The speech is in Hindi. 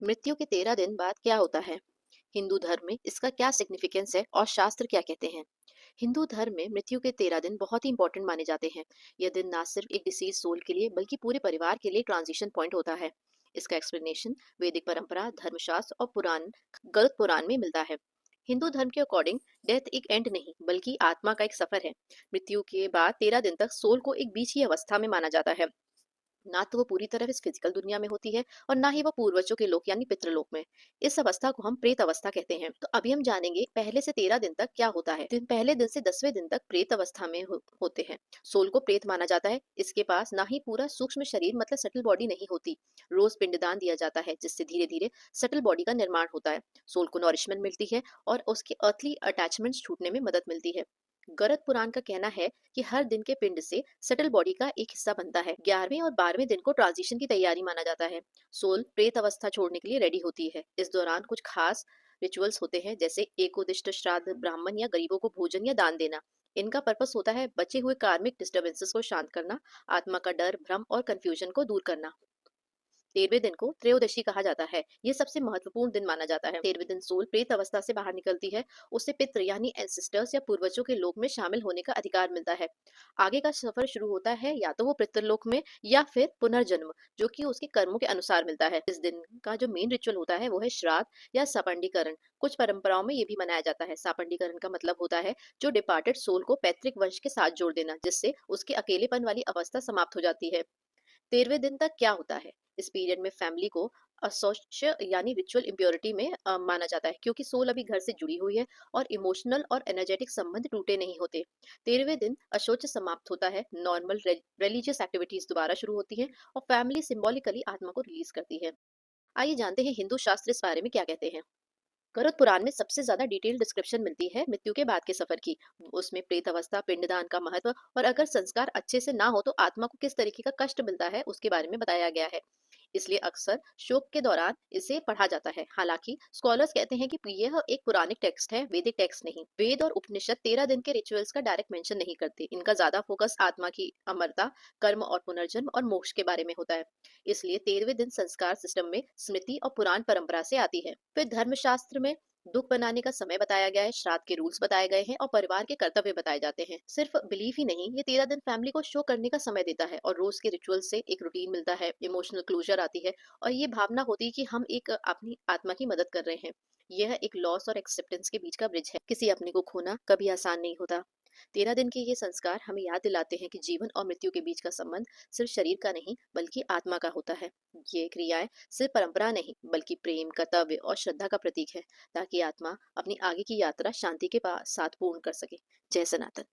मृत्यु के 13 दिन बाद क्या होता है? हिंदू धर्म में इसका क्या सिग्निफिकेंस है और शास्त्र क्या कहते हैं? हिंदू धर्म में मृत्यु के 13 दिन बहुत ही इंपॉर्टेंट माने जाते हैं। यह दिन ना सिर्फ एक डिसीज सोल के लिए बल्कि पूरे परिवार के लिए ट्रांजिशन पॉइंट होता है। इसका एक्सप्लेनेशन वैदिक परंपरा, धर्मशास्त्र और पुराण, गरुड़ पुराण में मिलता है। हिंदू धर्म के अकॉर्डिंग डेथ एक एंड नहीं बल्कि आत्मा का एक सफर है। मृत्यु के बाद 13 दिन तक सोल को एक बीच की अवस्था में माना जाता है। ना तो वो पूरी तरह इस फिजिकल दुनिया में होती है और ना ही वो पूर्वजों के लोक यानी पितृलोक में। इस अवस्था को हम प्रेत अवस्था कहते हैं। तो अभी हम जानेंगे पहले से 13 दिन तक क्या होता है। पहले दिन से 10वें दिन तक प्रेत अवस्था में होते हैं। सोल को प्रेत माना जाता है। इसके पास ना ही पूरा सूक्ष्म शरीर मतलब सटल बॉडी नहीं होती। रोज पिंडदान दिया जाता है जिससे धीरे धीरे सटल बॉडी का निर्माण होता है। सोल को नॉरिशमेंट मिलती है और उसके अर्थली अटैचमेंट्स छूटने में मदद मिलती है। गरुड़ पुराण का कहना है कि हर दिन के पिंड से सटल बॉडी का एक हिस्सा बनता है। 11वें और 12वें दिन को ट्रांजिशन की तैयारी माना जाता है। सोल प्रेत अवस्था छोड़ने के लिए रेडी होती है। इस दौरान कुछ खास रिचुअल्स होते हैं जैसे एकोदिष्ट श्राद्ध, ब्राह्मण या गरीबों को भोजन या दान देना। इनका पर्पस होता है बचे हुए कार्मिक डिस्टर्बेंसेस को शांत करना, आत्मा का डर, भ्रम और कंफ्यूजन को दूर करना। 13वें दिन को त्रयोदशी कहा जाता है। ये सबसे महत्वपूर्ण दिन माना जाता है। 13वें दिन सोल प्रेत अवस्था से बाहर निकलती है। उसे पितृ यानी एंसेस्टर्स या पूर्वजों के लोक में शामिल होने का अधिकार मिलता है। आगे का सफर शुरू होता है या तो वो पितृलोक में या फिर पुनर्जन्म, जो कि उसके कर्मों के अनुसार मिलता है। इस दिन का जो मेन रिचुअल होता है वो है श्राद्ध या सापंडीकरण। कुछ परंपराओं में ये भी मनाया जाता है। सापंडीकरण का मतलब होता है जो डिपार्टेड सोल को पैतृक वंश के साथ जोड़ देना, जिससे उसके अकेलेपन वाली अवस्था समाप्त हो जाती है। 13वें दिन तक क्या होता है? इस पीरियड में फैमिली को असोच्य यानी रिचुअल इम्प्योरिटी में माना जाता है, क्योंकि सोल अभी घर से जुड़ी हुई है और इमोशनल और एनर्जेटिक संबंध टूटे नहीं होते। 13वें दिन अशोच समाप्त होता है। नॉर्मल रिलीजियस एक्टिविटीज दोबारा शुरू होती है और फैमिली सिंबॉलिकली आत्मा को रिलीज करती है। आइए जानते हैं हिंदू शास्त्र इस बारे में क्या कहते हैं। गरुड़ पुराण में सबसे ज्यादा डिटेल डिस्क्रिप्शन मिलती है मृत्यु के बाद के सफर की। उसमें प्रेत अवस्था, पिंडदान का महत्व और अगर संस्कार अच्छे से ना हो तो आत्मा को किस तरीके का कष्ट मिलता है उसके बारे में बताया गया है। इसलिए अक्सर शोक के दौरान इसे पढ़ा जाता है। हालांकि स्कॉलर्स कहते हैं कि यह एक पुरानिक टेक्स्ट है, वैदिक टेक्स्ट नहीं। वेद और उपनिषद 13 दिन के रिचुअल्स का डायरेक्ट मेंशन नहीं करते। इनका ज्यादा फोकस आत्मा की अमरता, कर्म और पुनर्जन्म और मोक्ष के बारे में होता है। इसलिए 13वें दिन संस्कार सिस्टम में स्मृति और पुराण परंपरा से आती है। फिर धर्मशास्त्र में दुख बनाने का समय बताया गया है, श्राद्ध के रूल्स बताए गए हैं और परिवार के कर्तव्य बताए जाते हैं। सिर्फ बिलीफ ही नहीं, ये 13 दिन फैमिली को शो करने का समय देता है और रोज के रिचुअल से एक रूटीन मिलता है, इमोशनल क्लोजर आती है और ये भावना होती है कि हम एक अपनी आत्मा की मदद कर रहे हैं। यह एक लॉस और एक्सेप्टेंस के बीच का ब्रिज है। किसी अपने को खोना कभी आसान नहीं होता। 13 दिन के ये संस्कार हमें याद दिलाते हैं कि जीवन और मृत्यु के बीच का संबंध सिर्फ शरीर का नहीं बल्कि आत्मा का होता है। ये क्रियाएं सिर्फ परंपरा नहीं बल्कि प्रेम, कर्तव्य और श्रद्धा का प्रतीक है, ताकि आत्मा अपनी आगे की यात्रा शांति के साथ पूर्ण कर सके। जय सनातन।